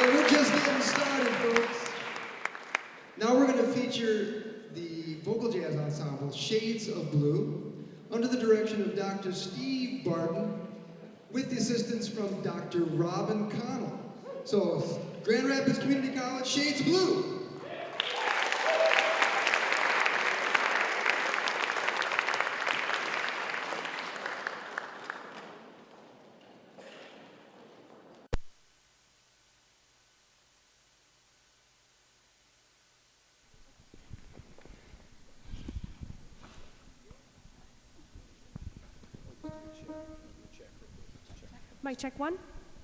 We're just getting started, folks. Now we're going to feature the vocal jazz ensemble Shades of Blue under the direction of Dr. Steve Barton with the assistance from Dr. Robin Connell. So, Grand Rapids Community College, Shades of Blue. Mic check 1.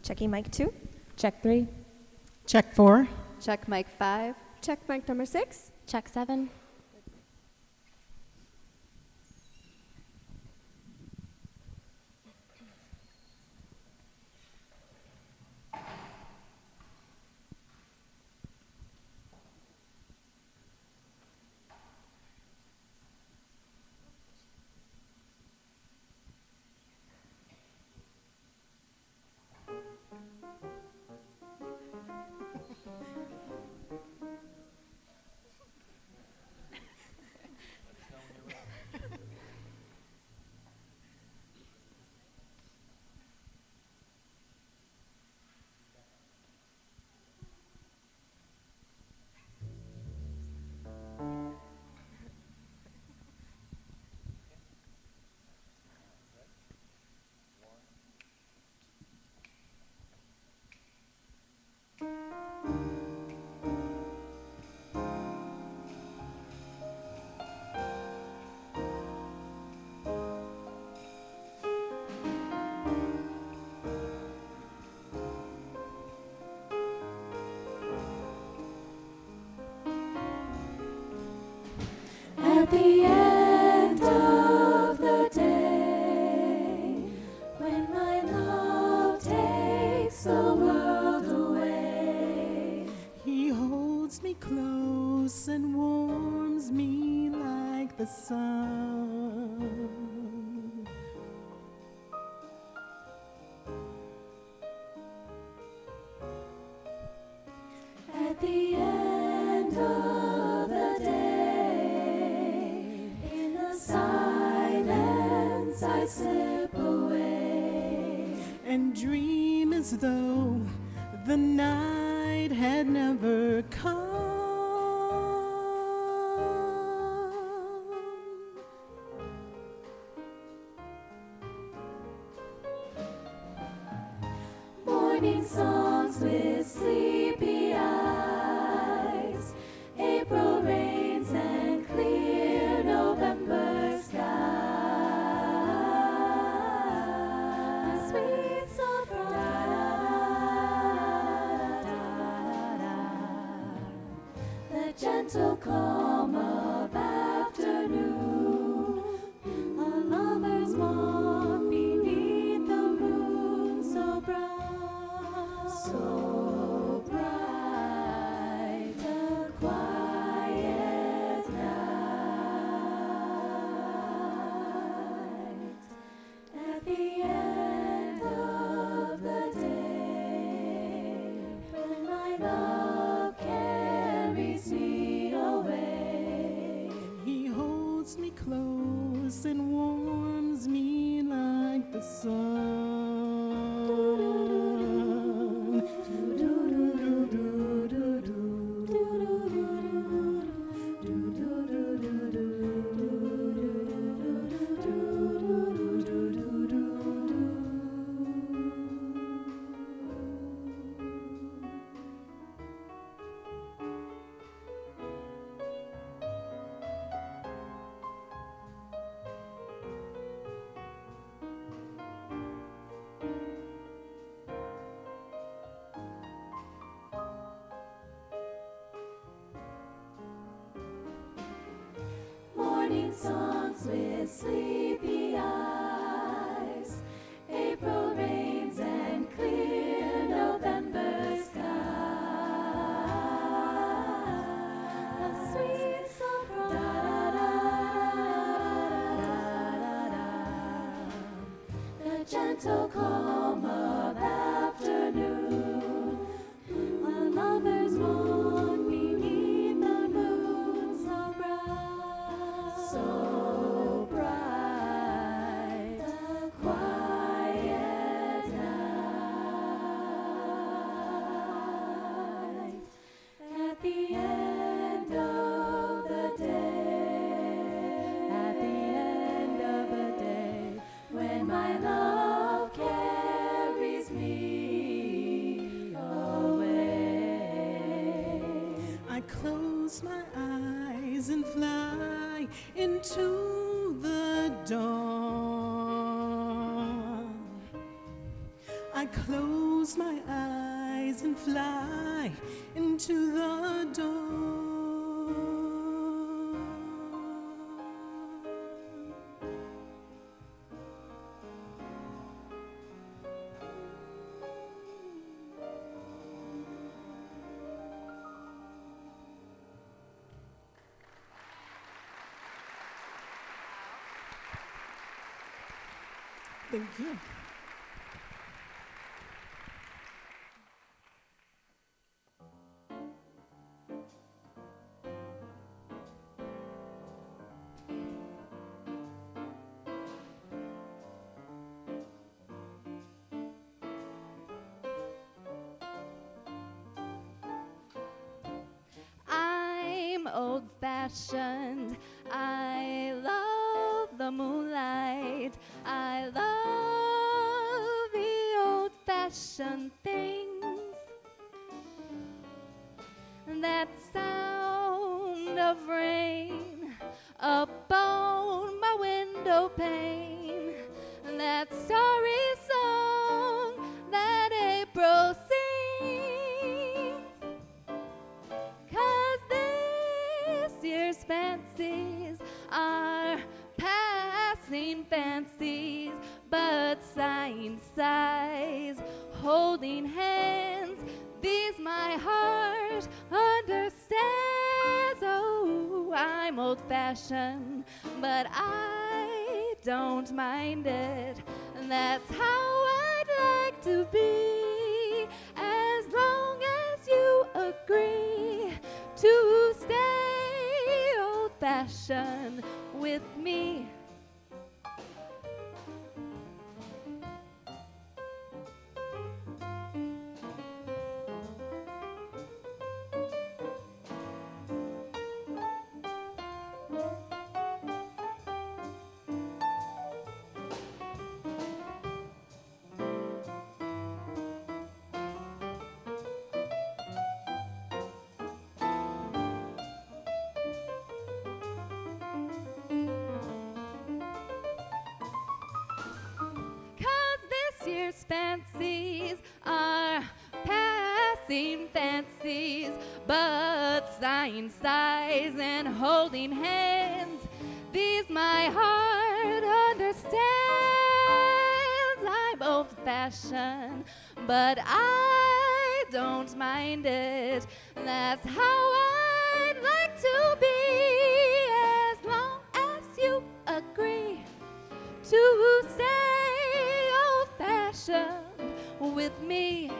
Checking mic 2. Check 3. Check 4. Check mic 5. Check mic number 6. Check 7. At the end of the day, when my love takes the world away, He holds me close and warms me like the sun. at the end of the day, in the silence I slip away. And dream as though the night had never come. Morning songs with sleepy eyes, April rains and clear November skies. A sweet surprise, the gentle calm of afternoon, a lover's walk beneath the moon so bright, so bright, a quiet night. At the end of the day, when my love carries me away, He holds me close and warms me like the sun. morning songs with sleepy eyes, April rains and clear November skies. A sweet surprise, the gentle calm of afternoon, a into the dawn. I close my eyes and fly into the dawn. Thank you. I'm old-fashioned. I love the moonlight. I love the old-fashioned things. That sound of rain upon my window pane. That starry song that April sings. 'Cause this year's fancies are passing fancies, but sighing sighs, holding hands, these my heart understands. Oh, I'm old-fashioned, but I don't mind it. That's how I'd like to be, as long as you agree to stay old-fashioned with me. Year's fancies are passing fancies, but sighing sighs and holding hands, these my heart understands. I'm old-fashioned, but I don't mind it. That's how I'd like to be, as long as you agree to stay old-fashioned with me.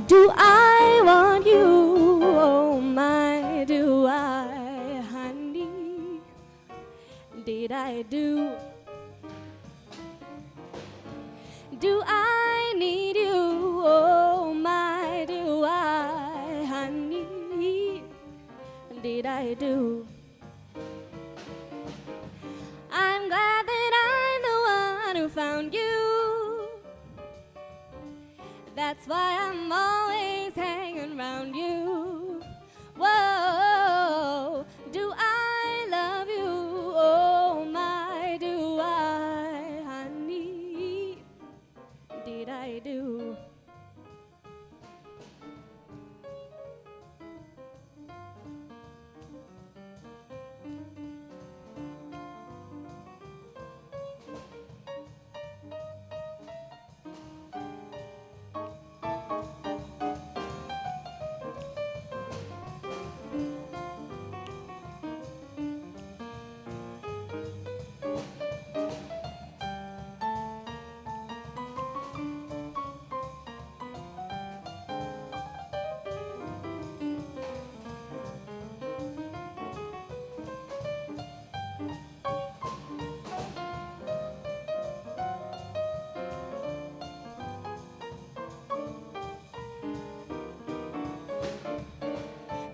Do I want you? Oh my, do I, honey? Did I do? Do I need you? Oh my, do I, honey? Did I do? I'm glad that I'm the one who found you. That's why I'm always hanging around you. Whoa, do I love you? Oh my, do I, honey? Did I do?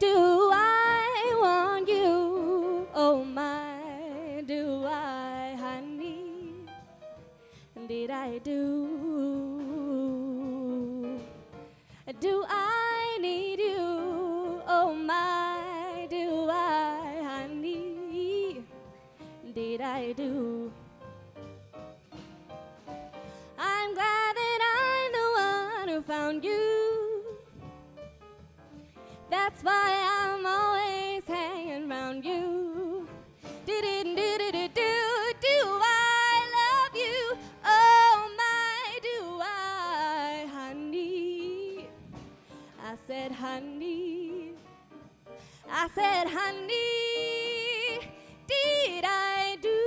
Do I want you? Oh my, do I, honey? Did I do? Do I need you? Oh my, do I, honey? Did I do? I'm glad that I'm the one who found you. That's why I'm always hanging around you. Do I love you? Oh my, do I, honey? I said, honey. I said, honey, did I do?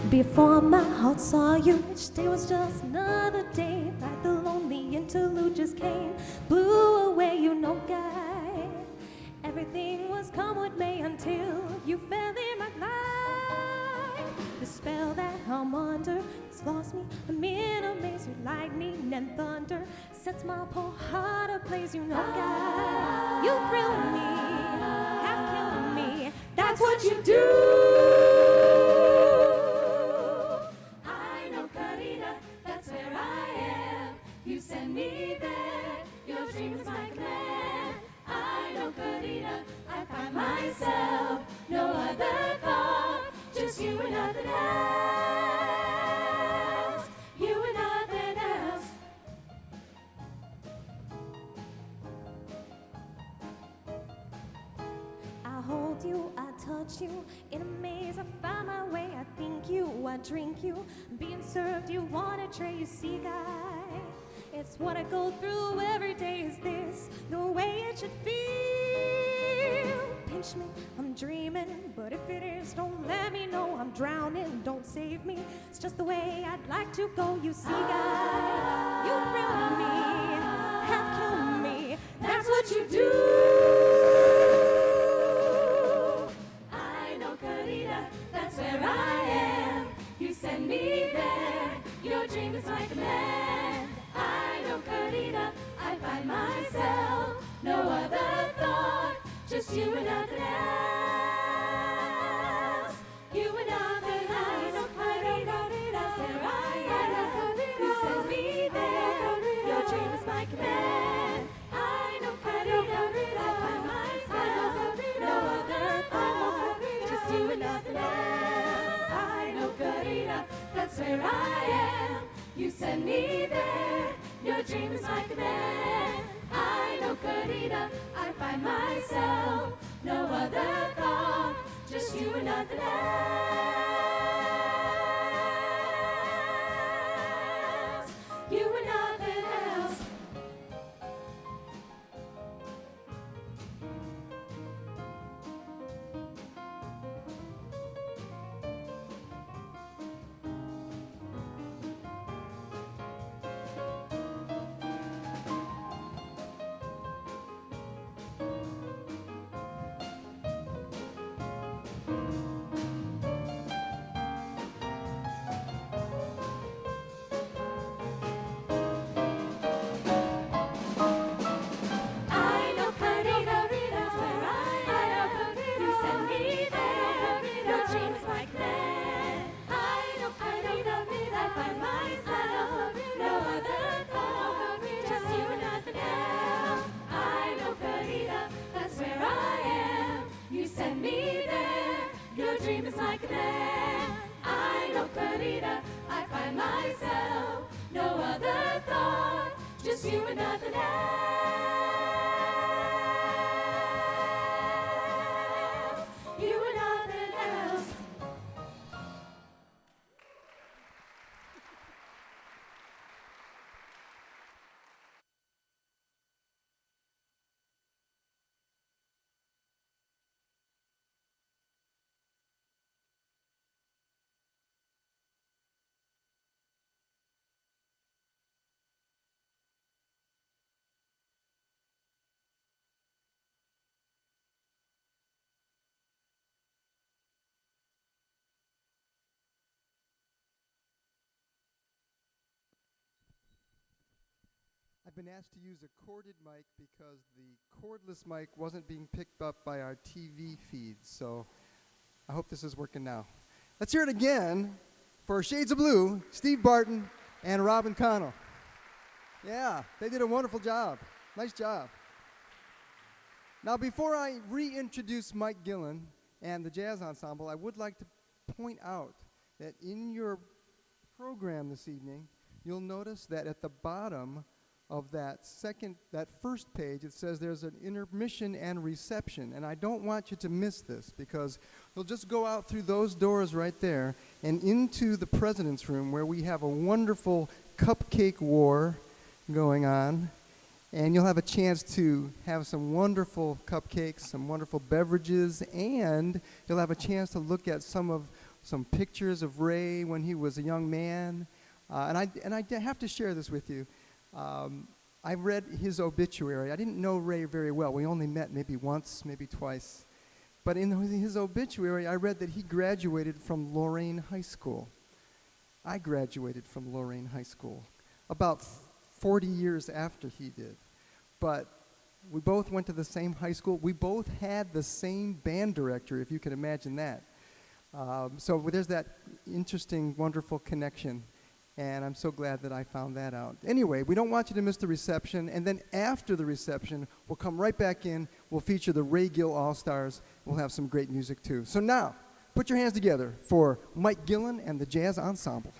Before my heart saw you, each day was just another day. Like the lonely interlude just came, blew away, you know, guy. Everything was come what may until you fell in my life. The spell that I'm under has lost me. I'm in a maze with lightning and thunder, sets my poor heart ablaze, you know, guy. You thrill me, have killed me. That's what you do. You send me there, your dream is my command. I know, Karina, I find myself, no other thought, just you and nothing else, you and nothing else. I hold you, I touch you. In a maze, I find my way. I think you, I drink you. Being served, you want a tray, you see, guy. It's what I go through every day. Is this the way it should feel? Pinch me, I'm dreaming, but if it is, don't let me know I'm drowning. Don't save me, it's just the way I'd like to go. You see, guy, you thrill me, half kill me. That's what you do. I know, Carita, that's where I am. You send me there. Your dream is like a man. I know, Carita, I find myself. No other thought, just you and nothing else. You and nothing else. I know, Carita, that's where I am. You send me there. Your dream is my command. I know, Carita, I find myself. No other thought, just you and nothing else. I know, Carita, that's where I am. You send me there. Your dream is my command. I know, Carita, I find myself. No other thought, just you and nothing else. You and nothing else. You and nothing else. You and nothing else. I've been asked to use a corded mic because the cordless mic wasn't being picked up by our TV feed, so I hope this is working now. Let's hear it again for Shades of Blue, Steve Barton and Robin Connell. Yeah, they did a wonderful job. Nice job. Now, before I reintroduce Mike Gillen and the Jazz Ensemble, I would like to point out that in your program this evening, you'll notice that at the bottom of that first page, it says there's an intermission and reception. And I don't want you to miss this, because you'll just go out through those doors right there and into the President's Room, where we have a wonderful cupcake war going on. And you'll have a chance to have some wonderful cupcakes, some wonderful beverages, and you'll have a chance to look at some pictures of Ray when he was a young man. And I have to share this with you. I read his obituary. I didn't know Ray very well. We only met maybe once, maybe twice. But in his obituary, I read that he graduated from Lorain High School. I graduated from Lorain High School about 40 years after he did. But we both went to the same high school. We both had the same band director, if you can imagine that. So there's that interesting, wonderful connection. And I'm so glad that I found that out. Anyway, we don't want you to miss the reception. And then after the reception, we'll come right back in. We'll feature the Ray Gill All-Stars. We'll have some great music, too. So now, put your hands together for Mike Gillen and the Jazz Ensemble.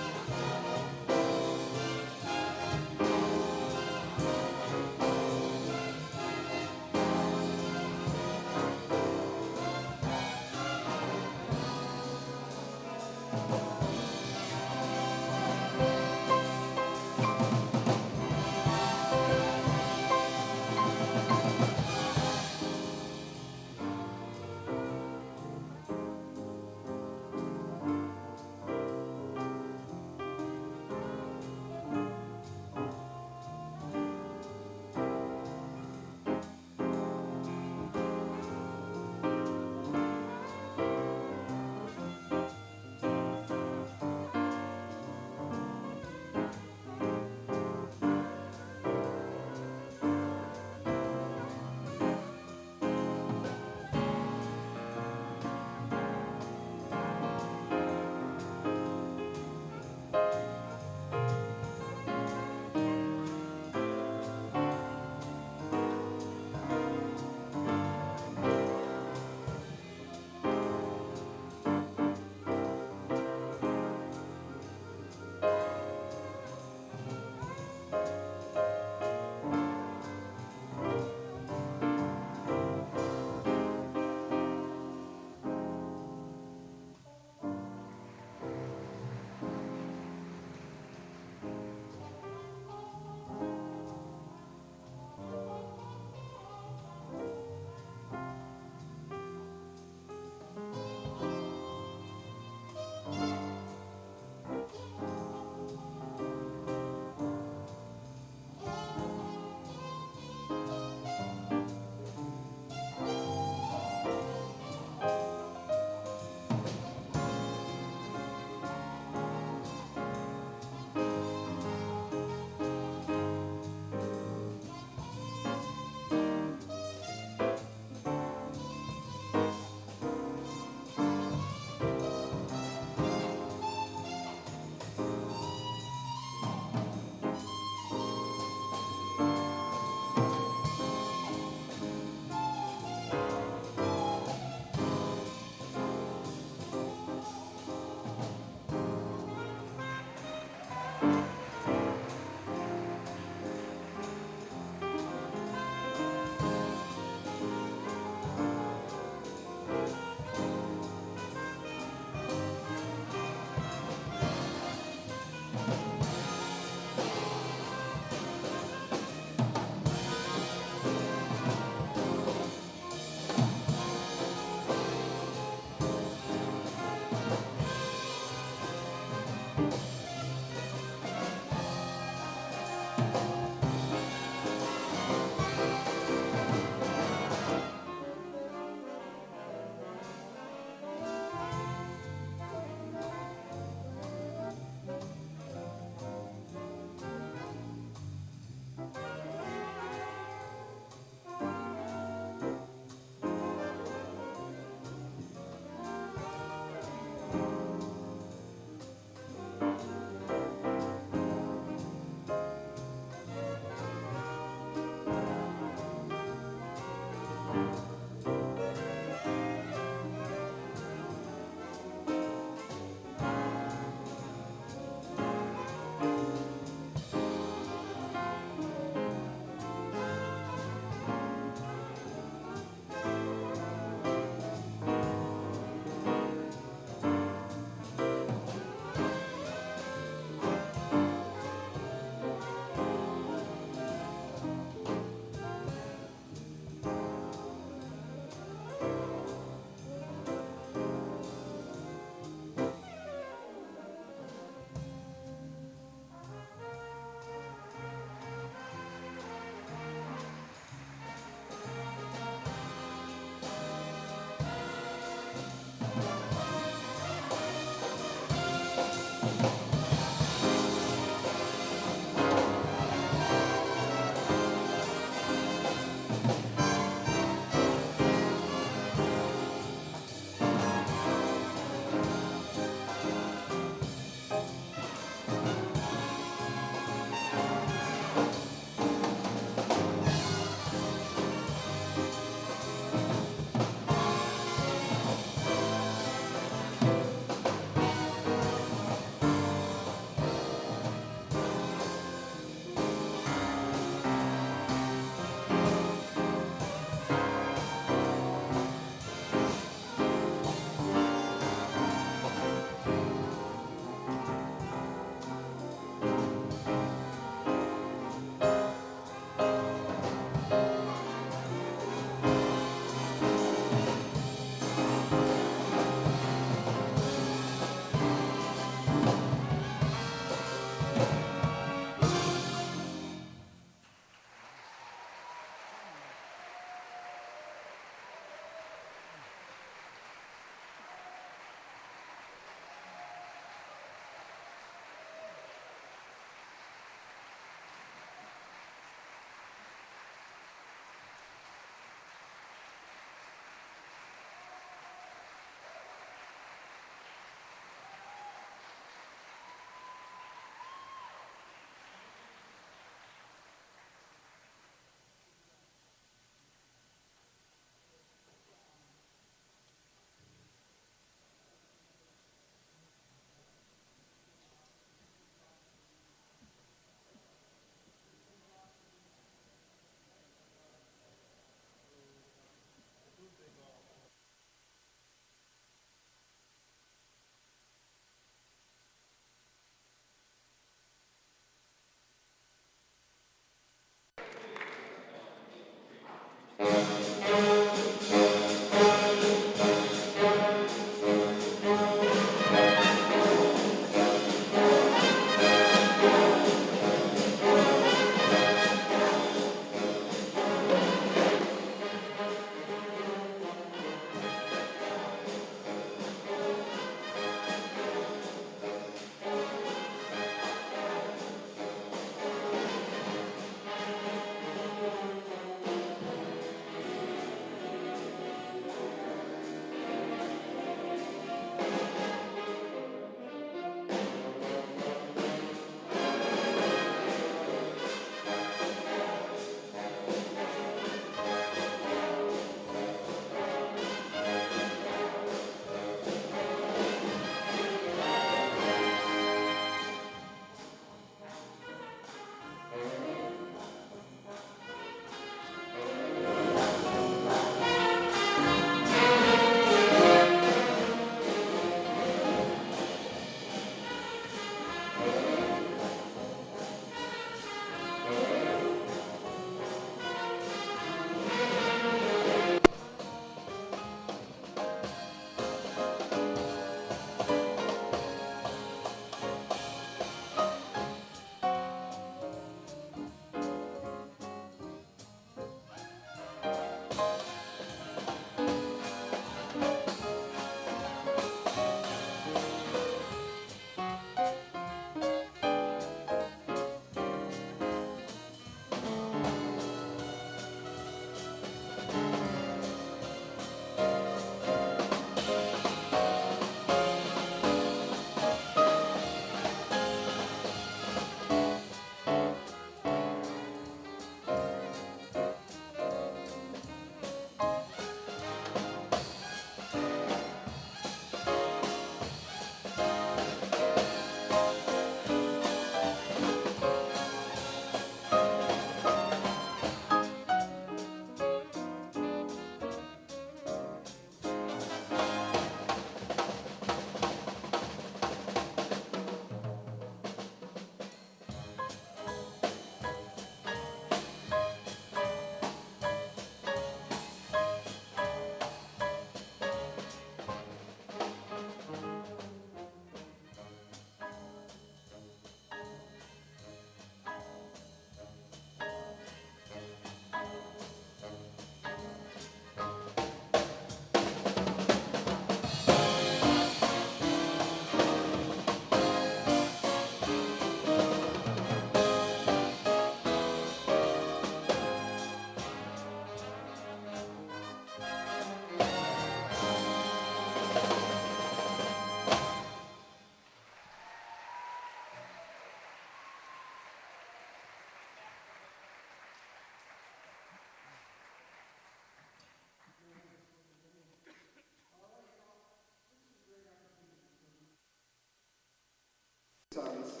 Sons,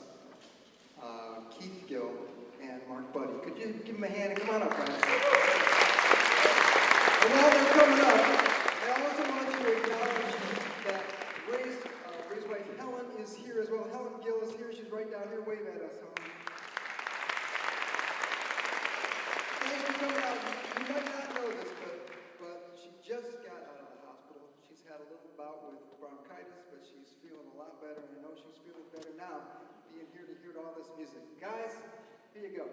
Keith Gill and Mark Buddy. Could you give them a hand and come on up, guys? And while they're coming up, I also want to acknowledge that Ray's wife Helen is here as well. Helen Gill is here. She's right down here. Wave at us, Helen. Thanks for coming out. You might not know this, but she just got out of the hospital. She's had a little bout with bronchitis, but she's feeling a lot better, and I know she's feeling better now, being here to hear all this music. Guys, here you go.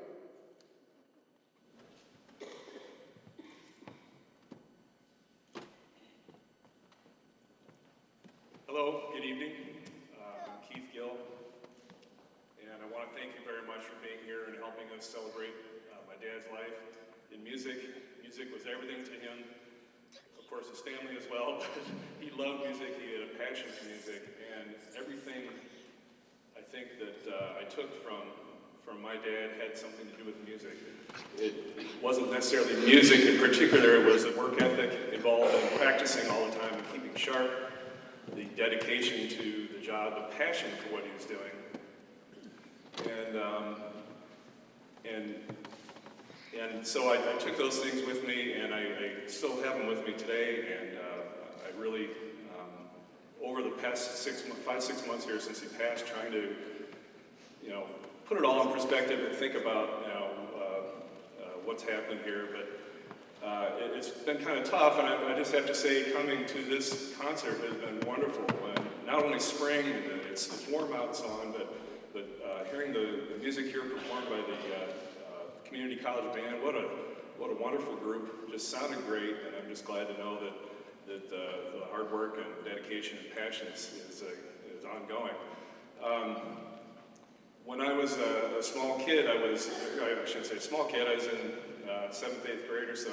Hello, good evening. I'm Keith Gill, and I want to thank you very much for being here and helping us celebrate my dad's life in music. Music was everything to him. Of course, his family as well, but he loved music. He had a passion for music, and everything I think that I took from my dad had something to do with music. It wasn't necessarily music in particular. It was the work ethic involved in practicing all the time and keeping sharp, the dedication to the job, the passion for what he was doing. And so I took those things with me, and I still have them with me today, and I really, over the past 5-6 months here since he passed, trying to, put it all in perspective and think about, what's happened here. But It's been kind of tough, and I just have to say, coming to this concert has been wonderful. And not only spring, and it's warm out and so on, but hearing the music here performed by the community college band, what a wonderful group. Just sounded great, and I'm just glad to know that the hard work and dedication and passion is ongoing. When I was a small kid, I shouldn't say small kid, I was in 7th, 8th grade or so.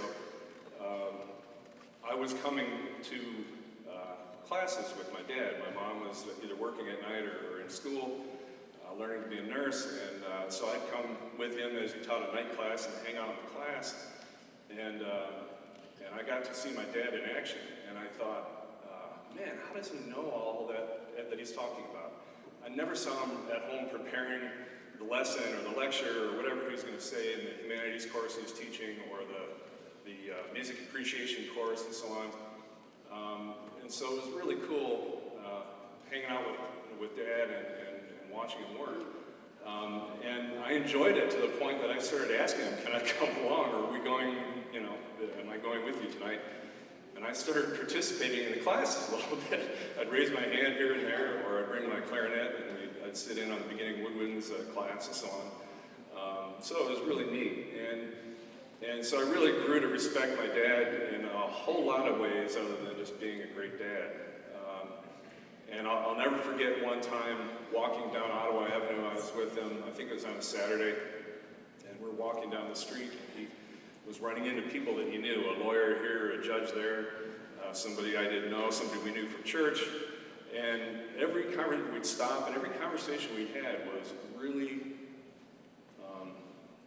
I was coming to classes with my dad. My mom was either working at night or in school, learning to be a nurse, and so I'd come with him as he taught a night class and hang out in the class. And I got to see my dad in action, and I thought, man, how does he know all that he's talking about? I never saw him at home preparing the lesson or the lecture or whatever he was going to say in the humanities course he was teaching or the music appreciation course and so on. And so it was really cool hanging out with Dad and watching him work. And I enjoyed it to the point that I started asking him, can I come along, or are we going, am I going with you tonight? And I started participating in the classes a little bit. I'd raise my hand here and there, or I'd bring my clarinet, and I'd sit in on the beginning woodwinds class and so on. So it was really neat. And so I really grew to respect my dad in a whole lot of ways other than just being a great dad. And I'll never forget one time walking down Ottawa Avenue. I was with him, I think it was on a Saturday, and we're walking down the street. He was running into people that he knew, a lawyer here, a judge there, somebody I didn't know, somebody we knew from church. And we'd stop, and every conversation we had was really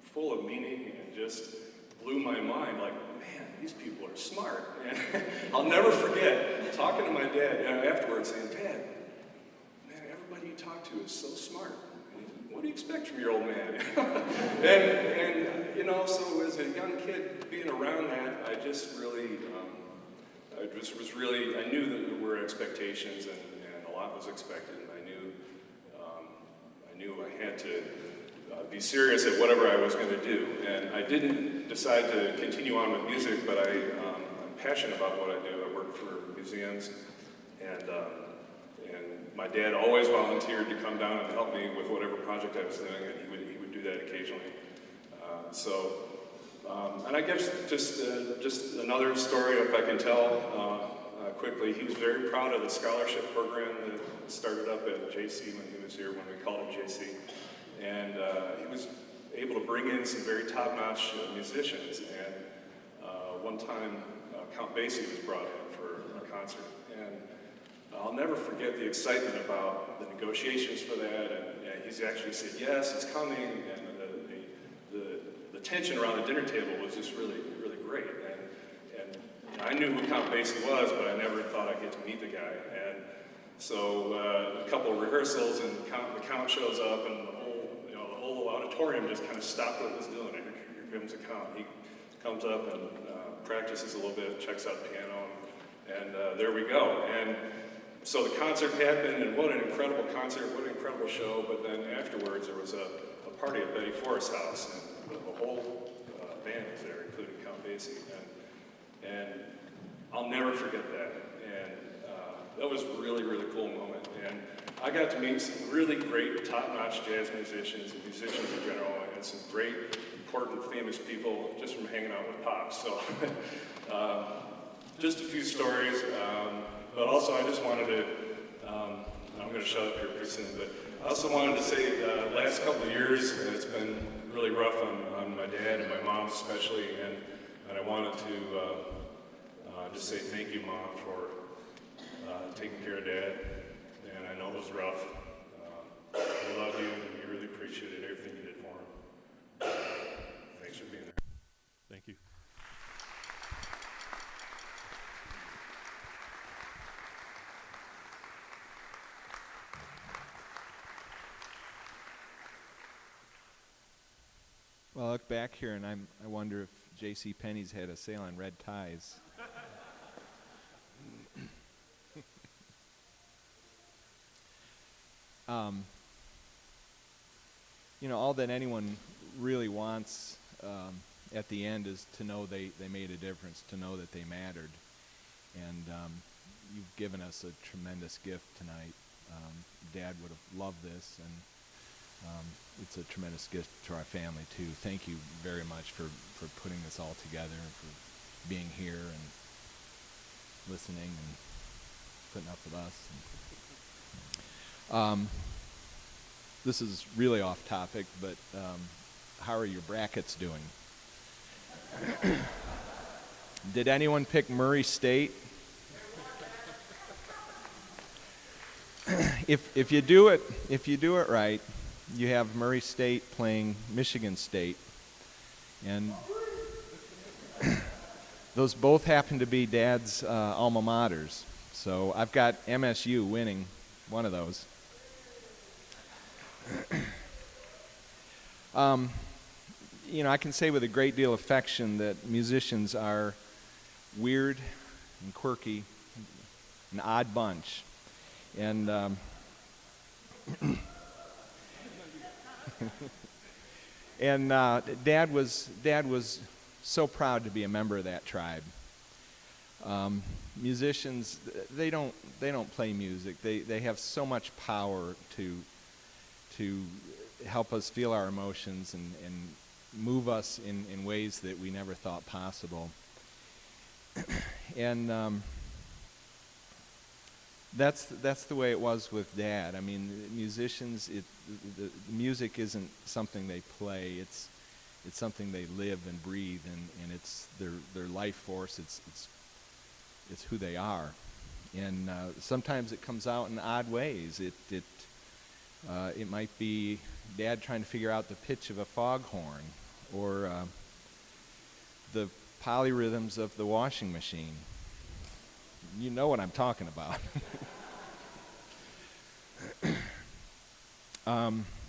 full of meaning and just blew my mind, like, man, these people are smart. And I'll never forget talking to my dad afterwards saying, Dad, man, everybody you talk to is so smart. What do you expect from your old man? and so as a young kid being around that, I just really, I knew that there were expectations and a lot was expected, and I knew I had to be serious at whatever I was going to do. And I didn't decide to continue on with music, but I'm passionate about what I do. I work for museums, and my dad always volunteered to come down and help me with whatever project I was doing, and he would do that occasionally. And I guess just another story, if I can tell quickly. He was very proud of the scholarship program that started up at JC when he was here, when we called it JC. And he was able to bring in some very top-notch musicians. And one time, Count Basie was brought in for a concert. And I'll never forget the excitement about the negotiations for that. And he's actually said, yes, it's coming. And the tension around the dinner table was just really, really great. And I knew who Count Basie was, but I never thought I'd get to meet the guy. And so a couple of rehearsals, and the Count shows up, and the whole auditorium just kind of stopped what it was doing. And here comes the Count. He comes up and practices a little bit, checks out the piano, and there we go. And so the concert happened, and what an incredible concert, what an incredible show. But then afterwards, there was a party at Betty Forrest's house, and the whole band was there, including Count Basie. And I'll never forget that. And that was a really, really cool moment. And I got to meet some really great, top-notch jazz musicians and musicians in general, and some great, important, famous people just from hanging out with Pops. So just a few stories, but also I just wanted to, I'm going to shut up here pretty soon, but I also wanted to say the last couple of years, it's been really rough on my dad and my mom especially, and I wanted to just say thank you, Mom, for taking care of Dad. And I know it was rough. We love you, and we really appreciated everything you did for him. Thanks for being there. Thank you. Well, I look back here and I wonder if J.C. Penney's had a sale on red ties. All that anyone really wants at the end is to know they made a difference, to know that they mattered. And you've given us a tremendous gift tonight. Dad would have loved this, and it's a tremendous gift to our family, too. Thank you very much for putting this all together and for being here and listening and putting up with us. This is really off topic, but how are your brackets doing? Did anyone pick Murray State? If you do it right, you have Murray State playing Michigan State, and those both happen to be Dad's alma maters. So I've got MSU winning one of those. I can say with a great deal of affection that musicians are weird and quirky, an odd bunch. And Dad was so proud to be a member of that tribe. Musicians, they don't play music. They have so much power to help us feel our emotions and move us in ways that we never thought possible. And that's the way it was with Dad. I mean, musicians, the music isn't something they play. It's something they live and breathe, and it's their life force. It's who they are. And sometimes it comes out in odd ways. It might be Dad trying to figure out the pitch of a foghorn, or the polyrhythms of the washing machine. You know what I'm talking about.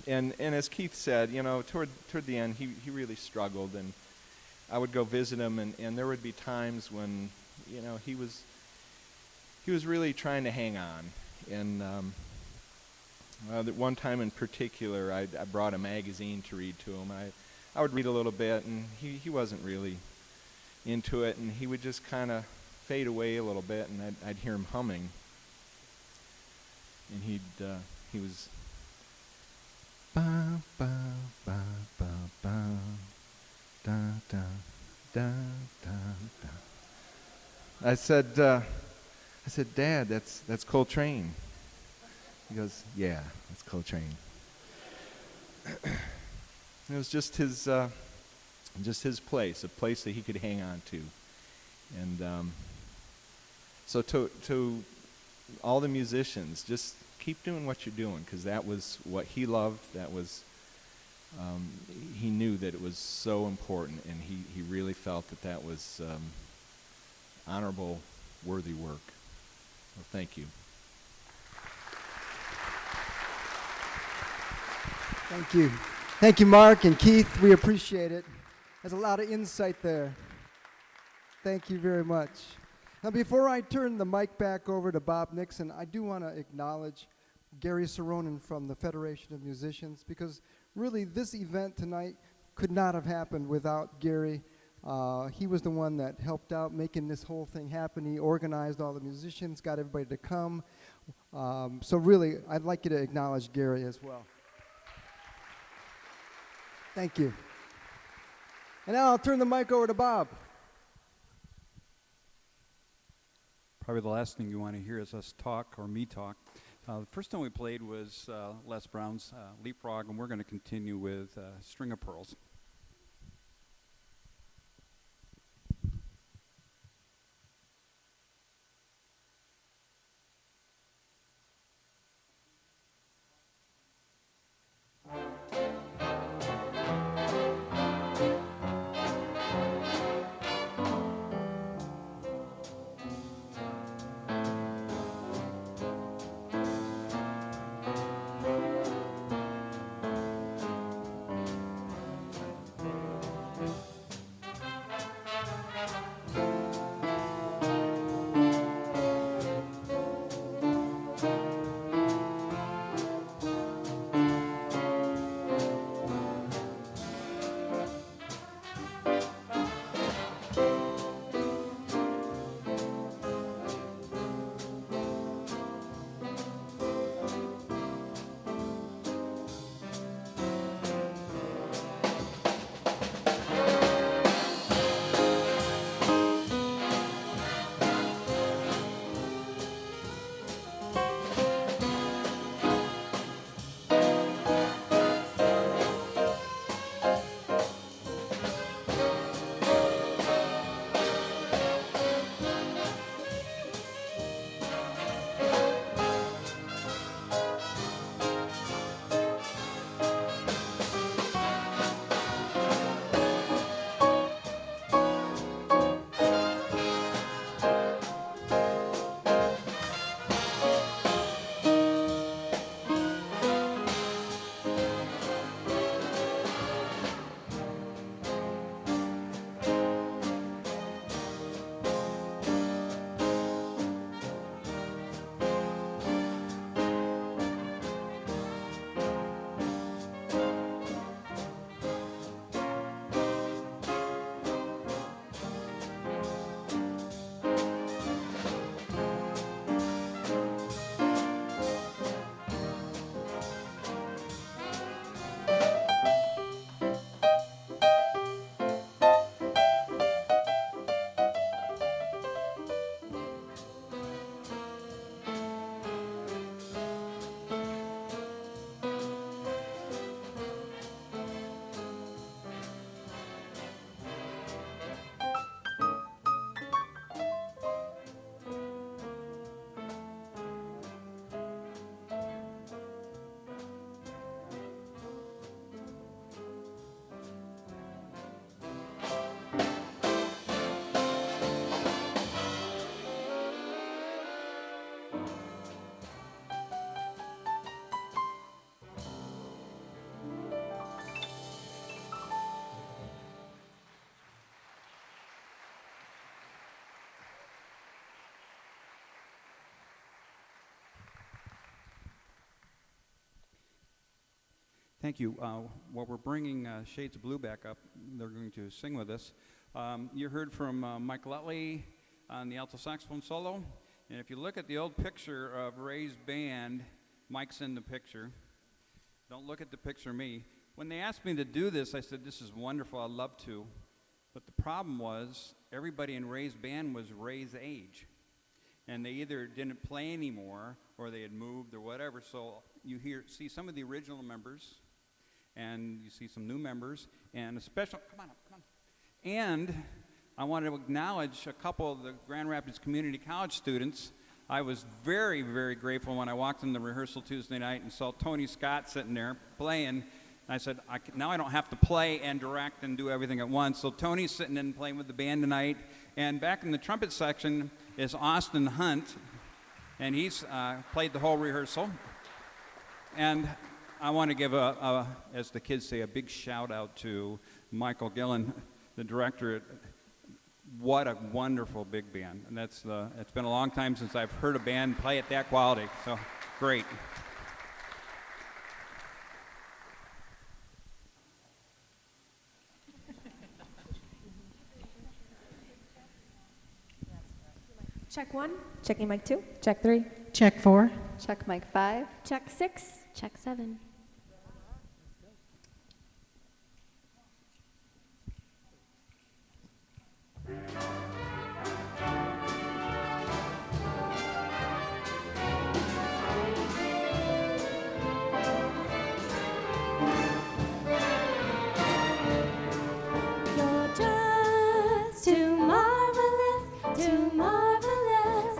And as Keith said, toward the end, he really struggled, and I would go visit him, and there would be times when, he was really trying to hang on. And that one time in particular, I brought a magazine to read to him. I would read a little bit, and he wasn't really into it, and he would just kind of fade away a little bit, and I'd hear him humming, and he was ba ba ba ba ba da da da da da. I said, Dad, that's Coltrane. He goes, yeah, that's Coltrane. It was just his place, a place that he could hang on to. And so to all the musicians, just keep doing what you're doing, because that was what he loved. That was, he knew that it was so important, and he really felt that was honorable, worthy work. Well, thank you. Thank you. Thank you, Mark and Keith. We appreciate it. There's a lot of insight there. Thank you very much. Now, before I turn the mic back over to Bob Nixon, I do want to acknowledge Gary Saronin from the Federation of Musicians, because really this event tonight could not have happened without Gary. He was the one that helped out making this whole thing happen. He organized all the musicians, got everybody to come. So really, I'd like you to acknowledge Gary as well. Thank you. And now I'll turn the mic over to Bob. Probably the last thing you want to hear is us talk, or me talk. The first time we played was Les Brown's Leapfrog, and we're going to continue with String of Pearls. Thank you. While we're bringing Shades of Blue back up, they're going to sing with us. You heard from Mike Lutley on the alto saxophone solo. And if you look at the old picture of Ray's band, Mike's in the picture. Don't look at the picture of me. When they asked me to do this, I said, this is wonderful, I'd love to. But the problem was, everybody in Ray's band was Ray's age. And they either didn't play anymore, or they had moved, or whatever. So you see some of the original members, and you see some new members, and a special, come on up. And I wanted to acknowledge a couple of the Grand Rapids Community College students. I was very, very grateful when I walked in the rehearsal Tuesday night and saw Tony Scott sitting there playing. And I said, now I don't have to play and direct and do everything at once. So Tony's sitting in playing with the band tonight. And back in the trumpet section is Austin Hunt, and he's played the whole rehearsal. And I want to give, as the kids say, a big shout out to Michael Gillen, the director. What a wonderful big band. And it's been a long time since I've heard a band play at that quality. So great. Check 1. Checking mic 2. Check 3. Check 4. Check mic 5. Check 6. Check 7. You're just too marvelous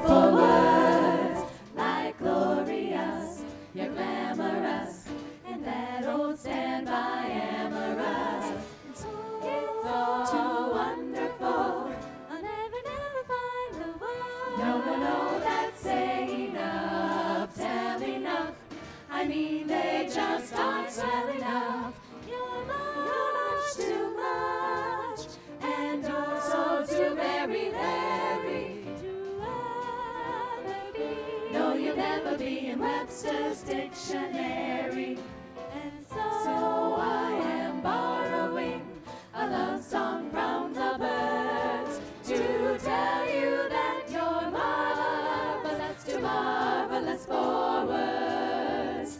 for words like glorious. You're glamorous, and that old standby amorous. It's all too wonderful. I'll never find the word. No, that's saying enough, tell enough. I mean, they just aren't swell enough. You're much too much, and you're so too very, very to ever be. No, you'll never be in Webster's dictionary. And so I am borrowing a love song from the birds to tell you that you're marvelous, too marvelous for words.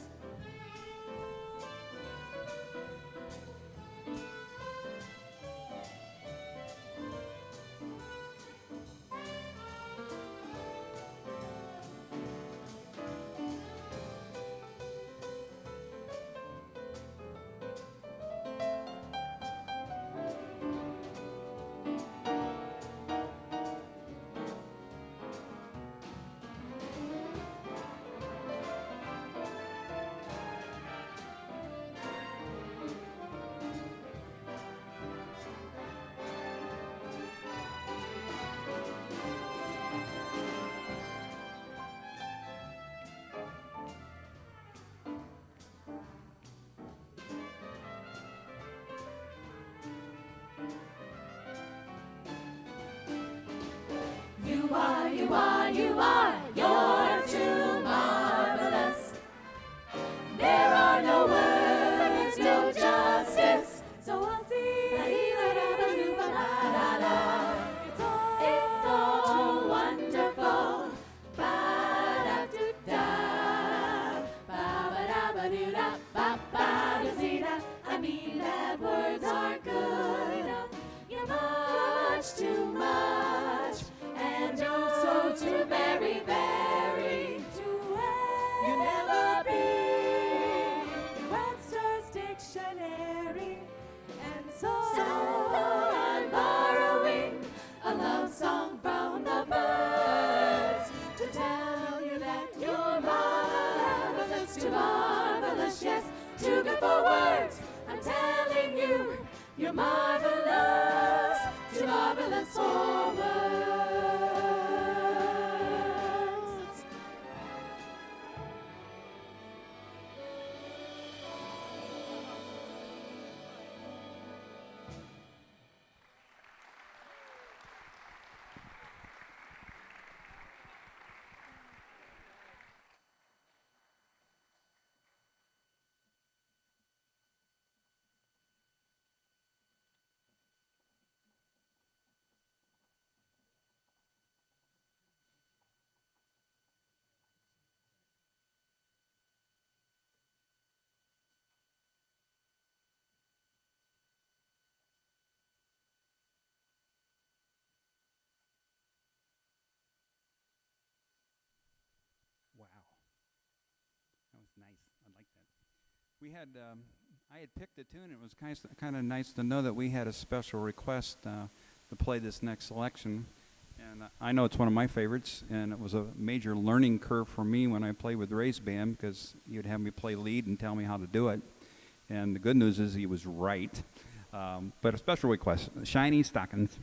You're too marvelous. There are no words, no justice. So I'll see. It's all too wonderful. Ba-da-do-da. Ba-ba-da-ba-do-da. Ba-ba-da-zee-da. I mean that words aren't good enough. You're much too much. And you're so too very, very you'll never be in Webster's dictionary. And so I'm borrowing a love song from the birds to tell you that you're marvelous, too marvelous, yes, too good for words. I'm telling you, you're marvelous, too marvelous for words. Nice. I like that. We had, I had picked a tune. It was kind of nice to know that we had a special request to play this next selection. And I know it's one of my favorites, and it was a major learning curve for me when I played with Ray's band, because he'd have me play lead and tell me how to do it. And the good news is he was right. But a special request, Shiny Stockings.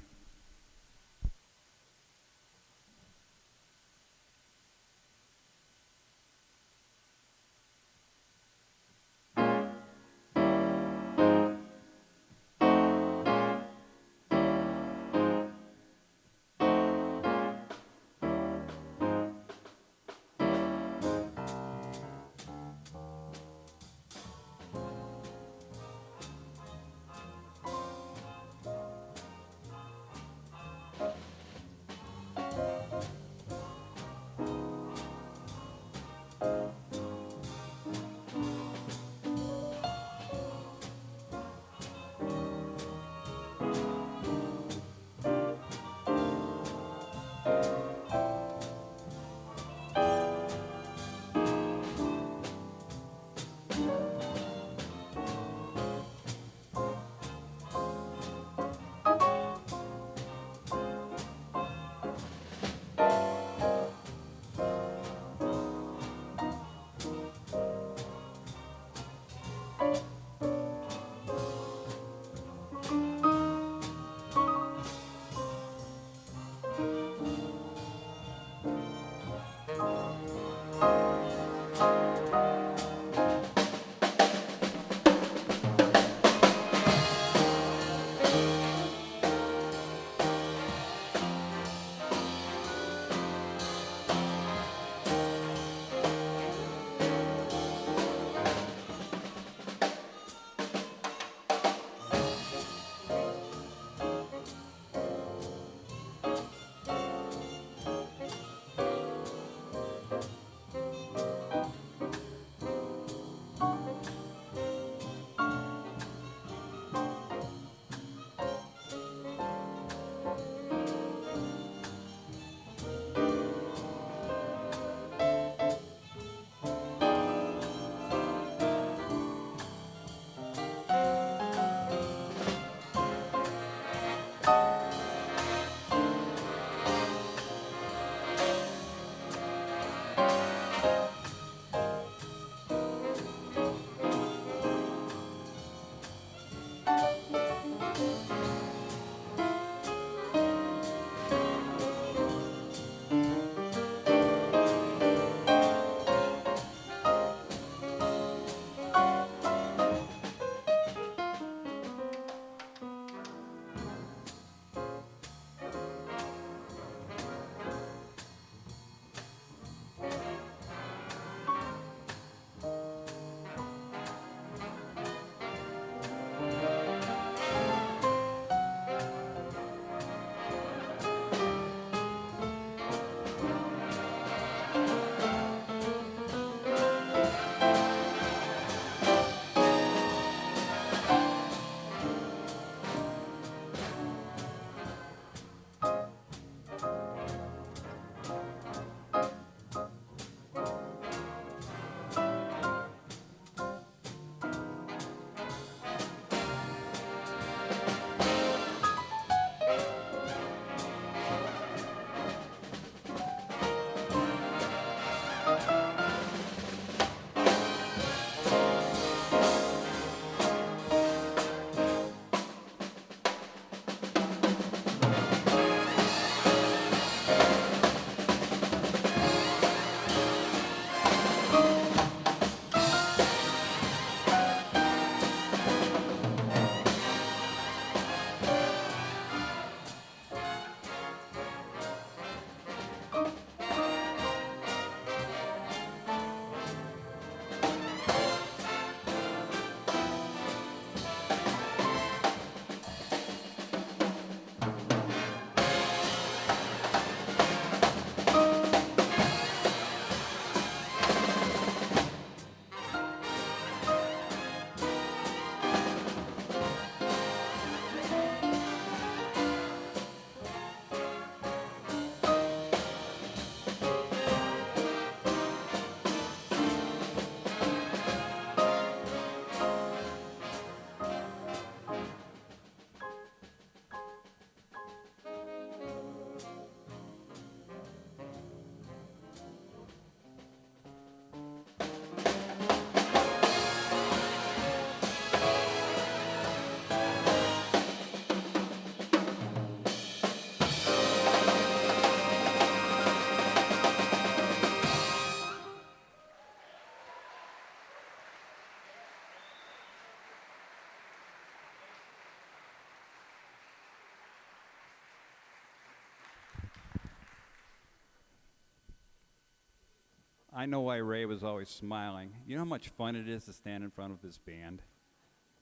I know why Ray was always smiling. You know how much fun it is to stand in front of his band?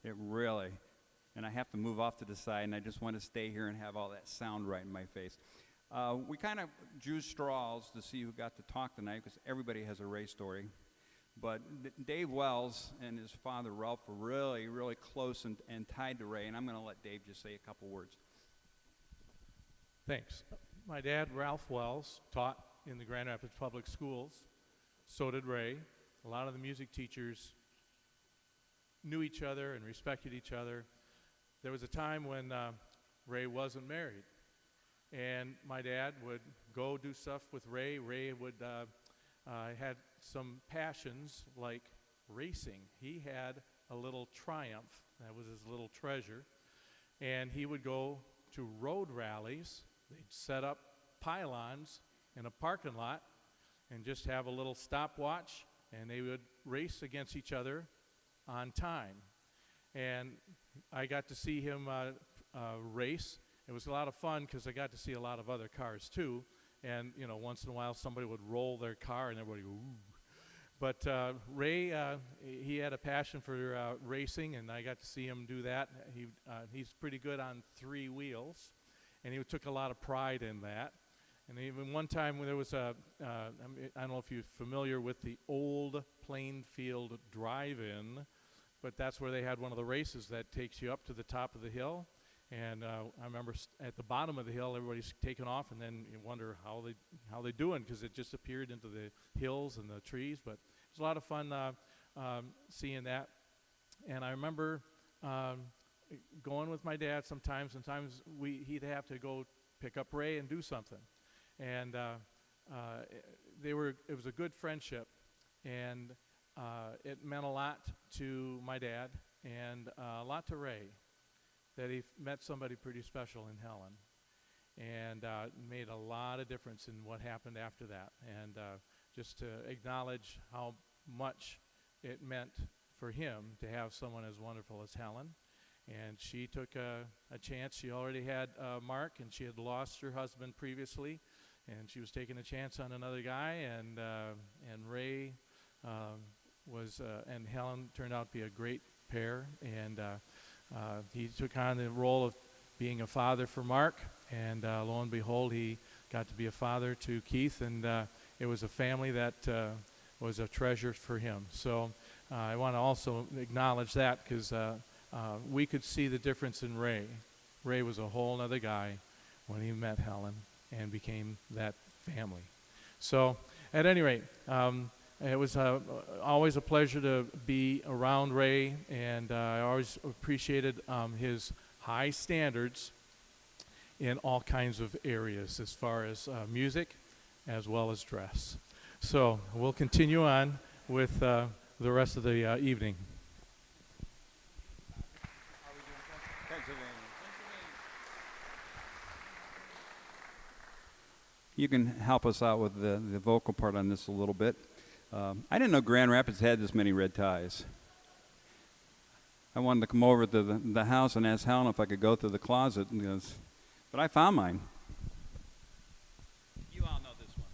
It really. And I have to move off to the side, and I just want to stay here and have all that sound right in my face. We kind of drew straws to see who got to talk tonight, because everybody has a Ray story. But Dave Wells and his father, Ralph, were really, really close and tied to Ray, and I'm going to let Dave just say a couple words. Thanks. My dad, Ralph Wells, taught in the Grand Rapids Public Schools. So did Ray. A lot of the music teachers knew each other and respected each other. There was a time when Ray wasn't married, and my dad would go do stuff with Ray. Ray would had some passions like racing. He had a little Triumph. That was his little treasure. And he would go to road rallies. They'd set up pylons in a parking lot and just have a little stopwatch, and they would race against each other on time. And I got to see him race. It was a lot of fun because I got to see a lot of other cars too. And, you know, once in a while somebody would roll their car and everybody would, ooh. But Ray, he had a passion for racing, and I got to see him do that. He's pretty good on 3 wheels, and he took a lot of pride in that. And even one time when there was I don't know if you're familiar with the old Plainfield Drive-In, but that's where they had one of the races that takes you up to the top of the hill. And I remember at the bottom of the hill, everybody's taking off, and then you wonder how they doing, because it just appeared into the hills and the trees. But it was a lot of fun seeing that. And I remember going with my dad sometimes. Sometimes he'd have to go pick up Ray and do something. And it was a good friendship, and it meant a lot to my dad and a lot to Ray, that he met somebody pretty special in Helen, and made a lot of difference in what happened after that. And just to acknowledge how much it meant for him to have someone as wonderful as Helen. And she took a chance. She already had Mark, and she had lost her husband previously, and she was taking a chance on another guy. And Ray and Helen turned out to be a great pair. And he took on the role of being a father for Mark, and lo and behold, he got to be a father to Keith, and it was a family that was a treasure for him. So I want to also acknowledge that, because we could see the difference in Ray. Ray was a whole other guy when he met Helen and became that family. So at any rate, it was always a pleasure to be around Ray, and I always appreciated his high standards in all kinds of areas, as far as music as well as dress. So we'll continue on with the rest of the evening. You can help us out with the vocal part on this a little bit. I didn't know Grand Rapids had this many red ties. I wanted to come over to the house and ask Helen if I could go through the closet, but I found mine. You all know this one.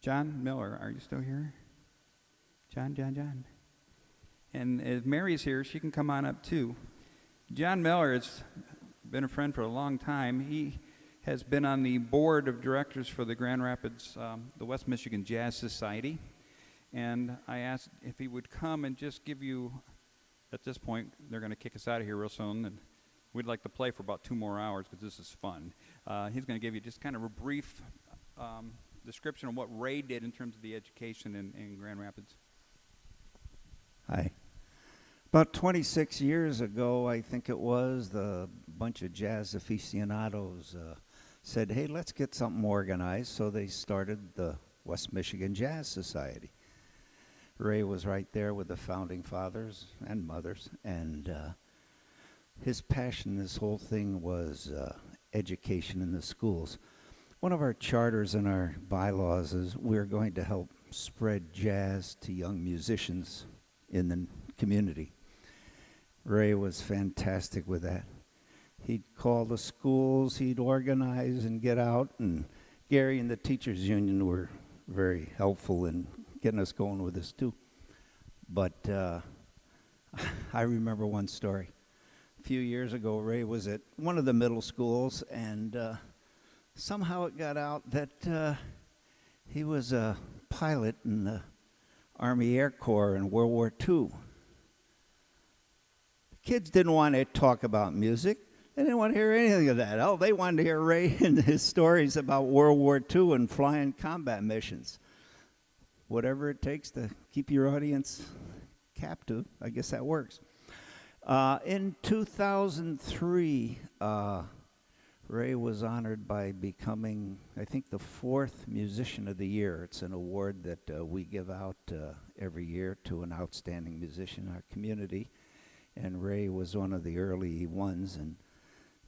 John Miller, are you still here? John. And if Mary's here, she can come on up too. John Miller has been a friend for a long time. He has been on the board of directors for the Grand Rapids, the West Michigan Jazz Society. And I asked if he would come and just give you, at this point, they're going to kick us out of here real soon, and we'd like to play for about 2 more hours because this is fun. He's going to give you just kind of a brief description of what Ray did in terms of the education in Grand Rapids. Hi. About 26 years ago, I think it was, the bunch of jazz aficionados said, hey, let's get something organized. So they started the West Michigan Jazz Society. Ray was right there with the founding fathers and mothers, and his passion, this whole thing was education in the schools. One of our charters and our bylaws is we're going to help spread jazz to young musicians in the community. Ray was fantastic with that. He'd call the schools, he'd organize and get out, and Gary and the teachers union were very helpful in getting us going with this too. But I remember one story. A few years ago, Ray was at one of the middle schools, and somehow it got out that he was a pilot in the Army Air Corps in World War II. Kids didn't want to talk about music. They didn't want to hear anything of that. Oh, they wanted to hear Ray and his stories about World War II and flying combat missions. Whatever it takes to keep your audience captive, I guess that works. In 2003, Ray was honored by becoming, I think, the 4th Musician of the Year. It's an award that we give out every year to an outstanding musician in our community. And Ray was one of the early ones. And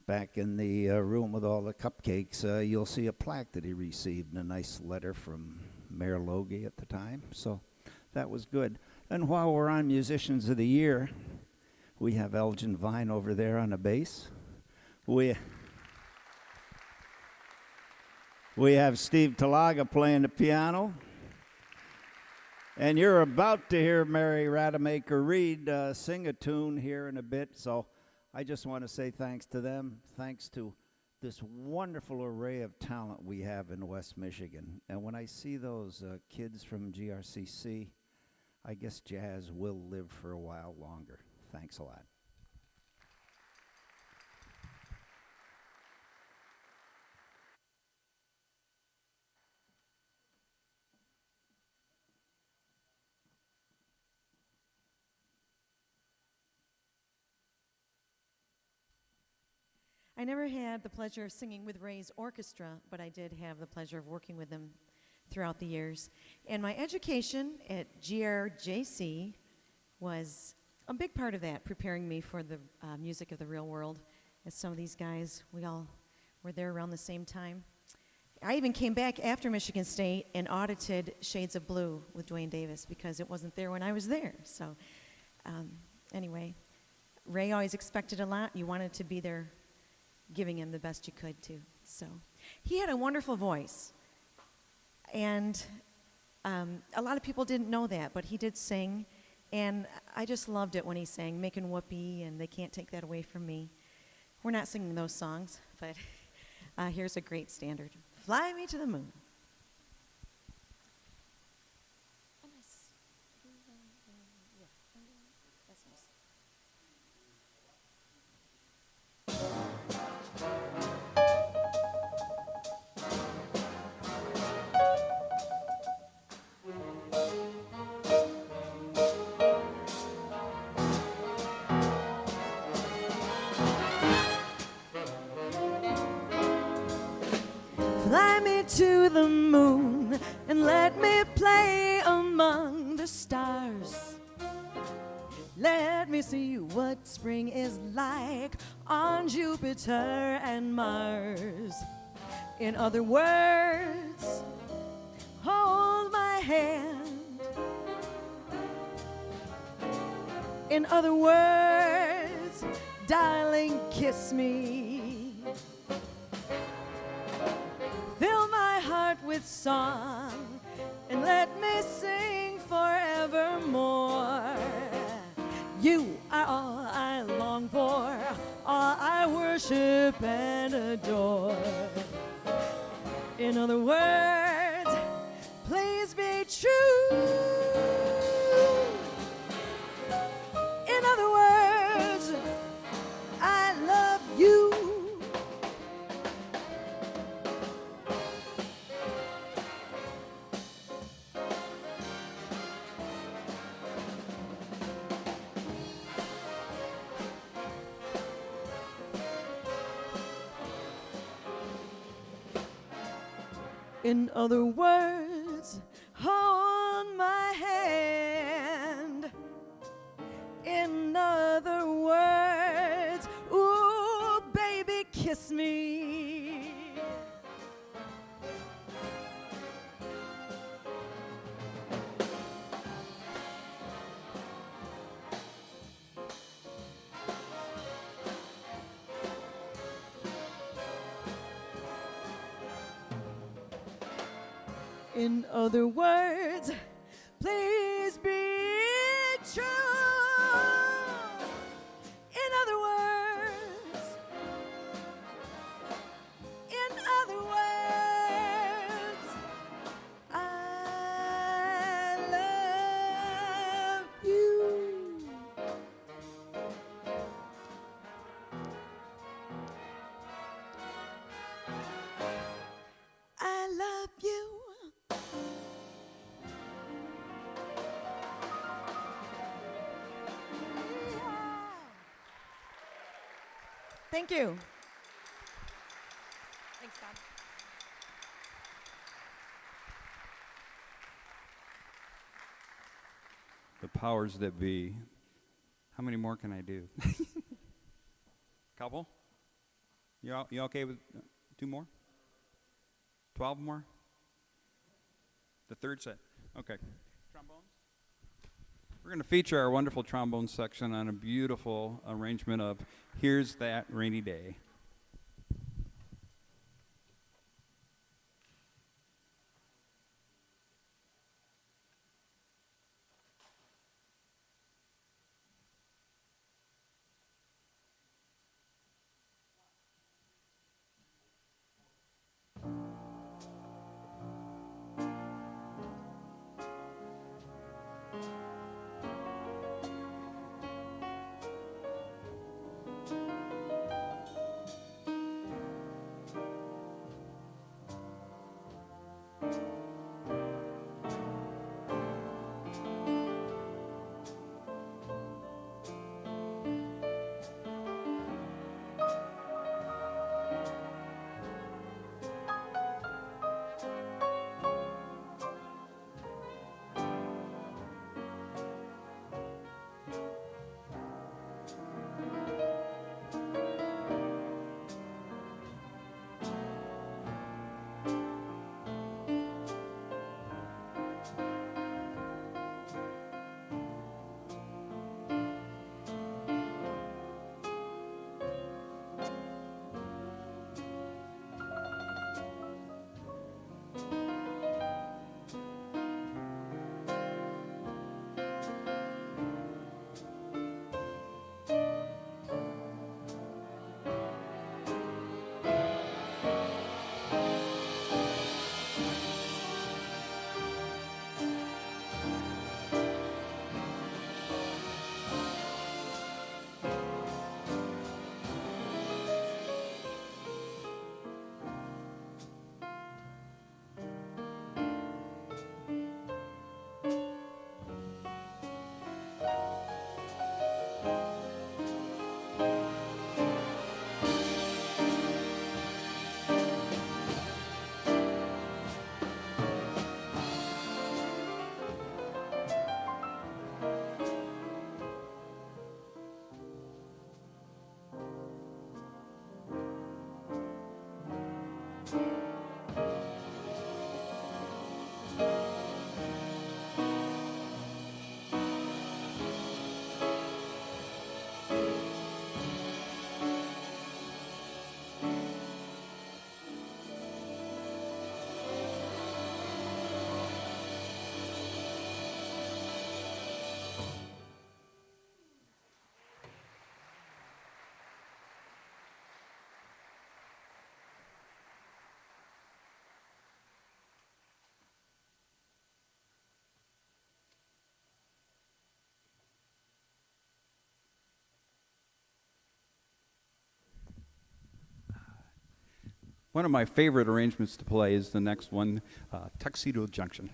back in the room with all the cupcakes, you'll see a plaque that he received and a nice letter from Mayor Logie at the time. So that was good. And while we're on Musicians of the Year, we have Elgin Vine over there on the bass. We have Steve Talaga playing the piano. And you're about to hear Mary Rademacher Reed sing a tune here in a bit. So I just want to say thanks to them. Thanks to this wonderful array of talent we have in West Michigan. And when I see those kids from GRCC, I guess jazz will live for a while longer. Thanks a lot. I never had the pleasure of singing with Ray's orchestra, but I did have the pleasure of working with them throughout the years. And my education at GRCC was a big part of that, preparing me for the music of the real world. As some of these guys, we all were there around the same time. I even came back after Michigan State and audited Shades of Blue with Dwayne Davis because it wasn't there when I was there. So anyway, Ray always expected a lot. You wanted to be there giving him the best you could too. So he had a wonderful voice. And a lot of people didn't know that, but he did sing. And I just loved it when he sang Making Whoopee and They Can't Take That Away From Me. We're not singing those songs, but here's a great standard. Fly Me to the Moon. Fly me to the moon and let me play among the stars. Let me see what spring is like on Jupiter and Mars. In other words, hold my hand. In other words, darling, kiss me. Fill my heart with song and let me sing forevermore. You are all I long for, all I worship and adore. In other words, please be true. In other words, I love you. In other words, hold my hand. In other words, ooh, baby, kiss me. In other words, please be true. In other words, I love you. I love you. Thank you. Thanks, Bob. The powers that be. How many more can I do? Couple? You okay with 2 more? 12 more? The third set. Okay. Trombones? We're going to feature our wonderful trombone section on a beautiful arrangement of Here's That Rainy Day. One of my favorite arrangements to play is the next one, Tuxedo Junction.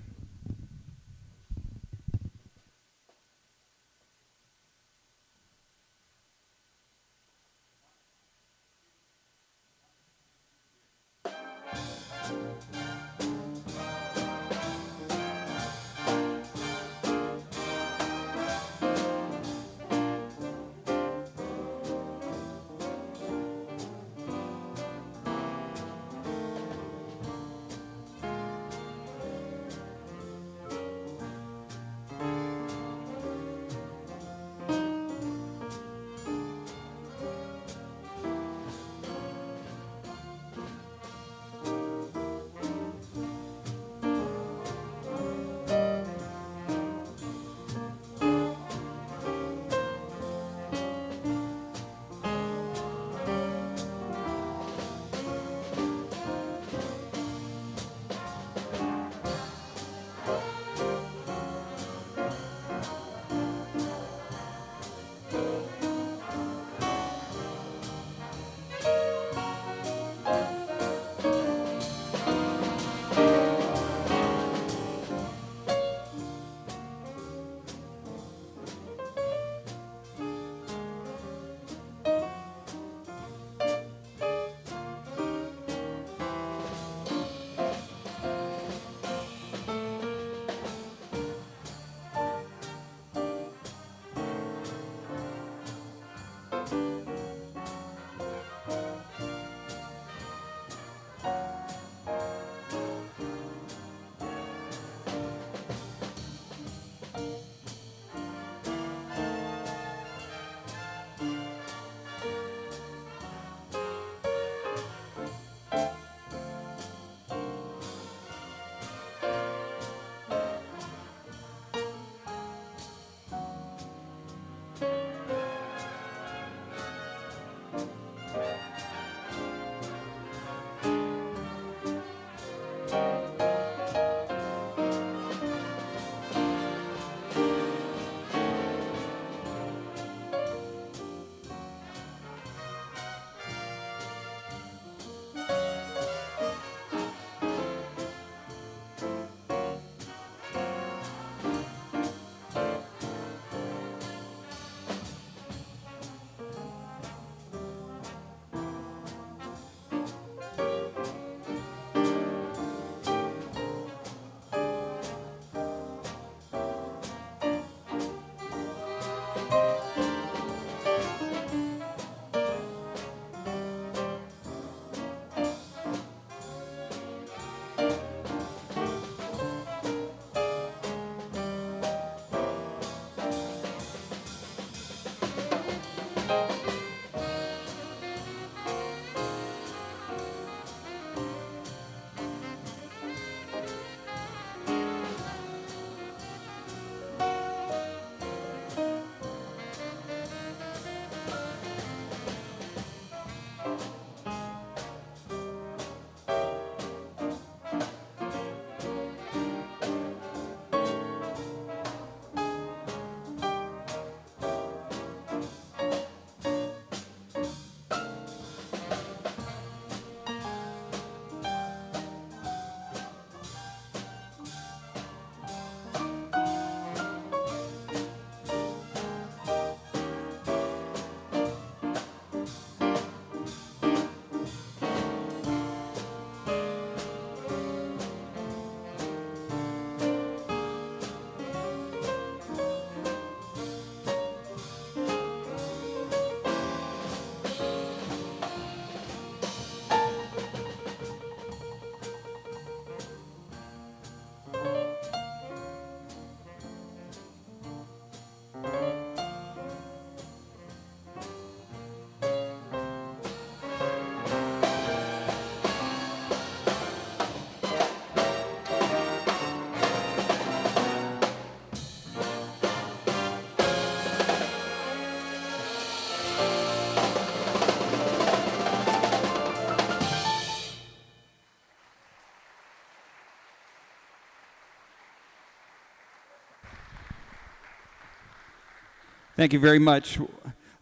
Thank you very much.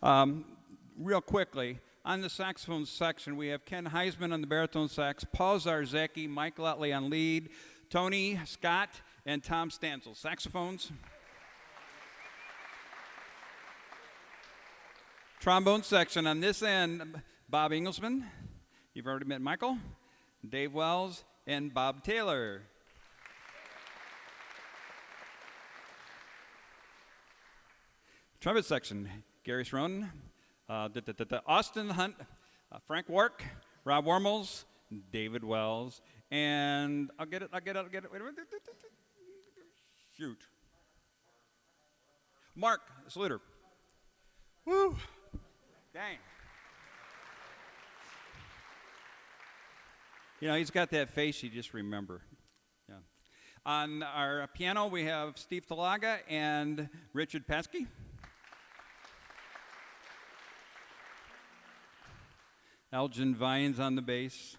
Real quickly, On the saxophone section, we have Ken Heisman on the baritone sax, Paul Zarzecki, Mike Lutley on lead, Tony Scott, and Tom Stansel. Saxophones. Trombone section on this end, Bob Inglesman. You've already met Michael, Dave Wells, and Bob Taylor. Trumpet section, Gary Schroen, Austin Hunt, Frank Wark, Rob Wormels, David Wells, and I'll get it. Wait a minute. Shoot. Mark Sluter. Woo. Dang. You know, he's got that face you just remember. Yeah. On our piano, we have Steve Talaga and Richard Paskey. Elgin Vines on the bass.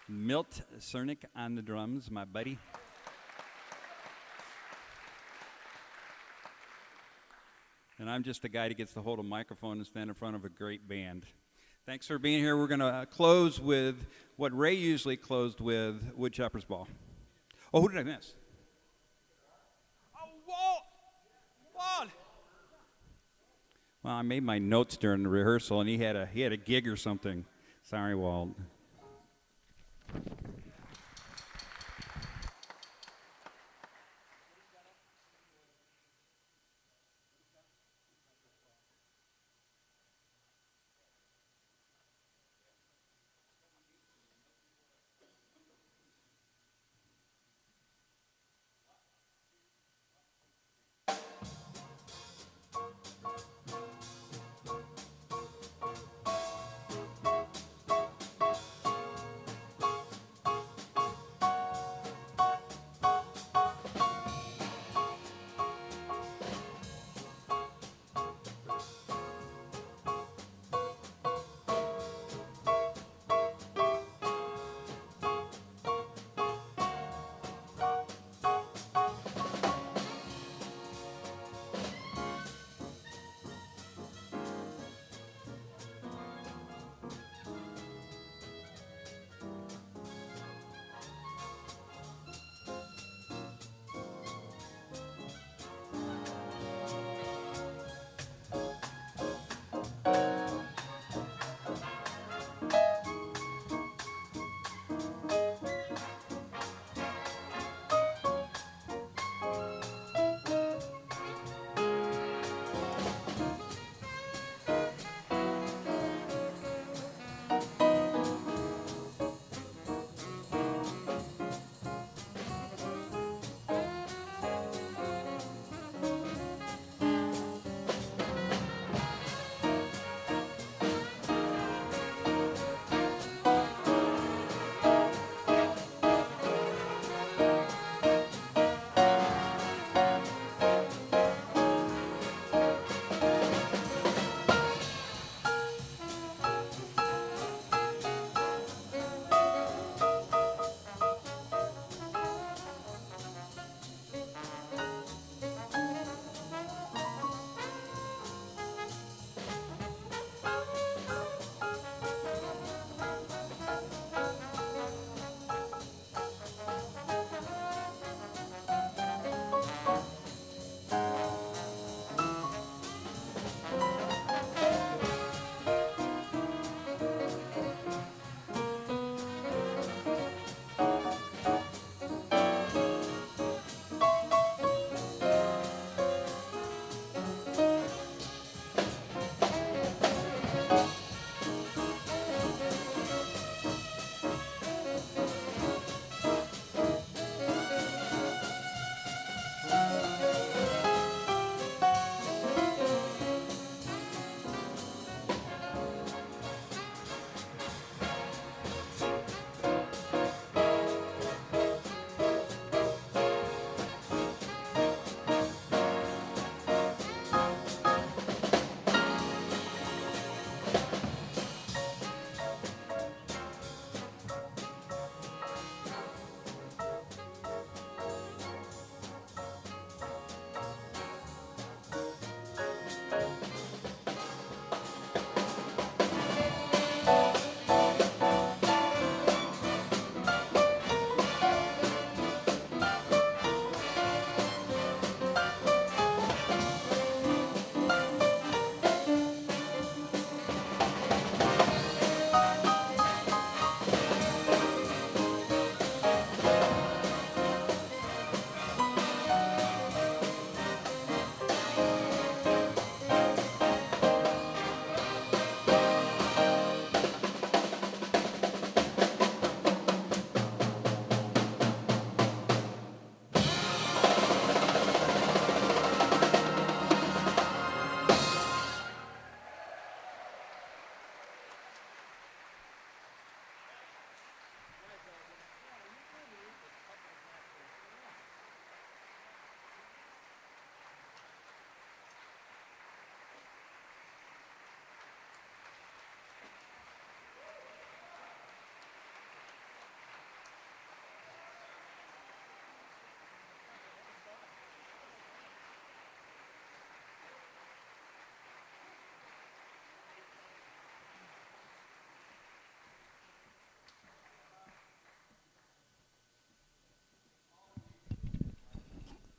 Milt Cernick on the drums, my buddy. And I'm just the guy that gets to hold a microphone and stand in front of a great band. Thanks for being here. We're going to close with what Ray usually closed with, Woodchopper's Ball. Oh, who did I miss? Oh, Walt! Well, I made my notes during the rehearsal, and he had a gig or something. Sorry, Walt.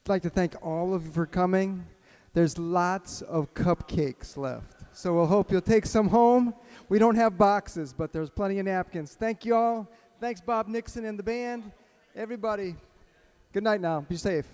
like to thank all of you for coming. There's lots of cupcakes left, so we'll hope you'll take some home. We don't have boxes, but there's plenty of napkins. Thank you all. Thanks, Bob Nixon and the band. Everybody, good night now. Be safe.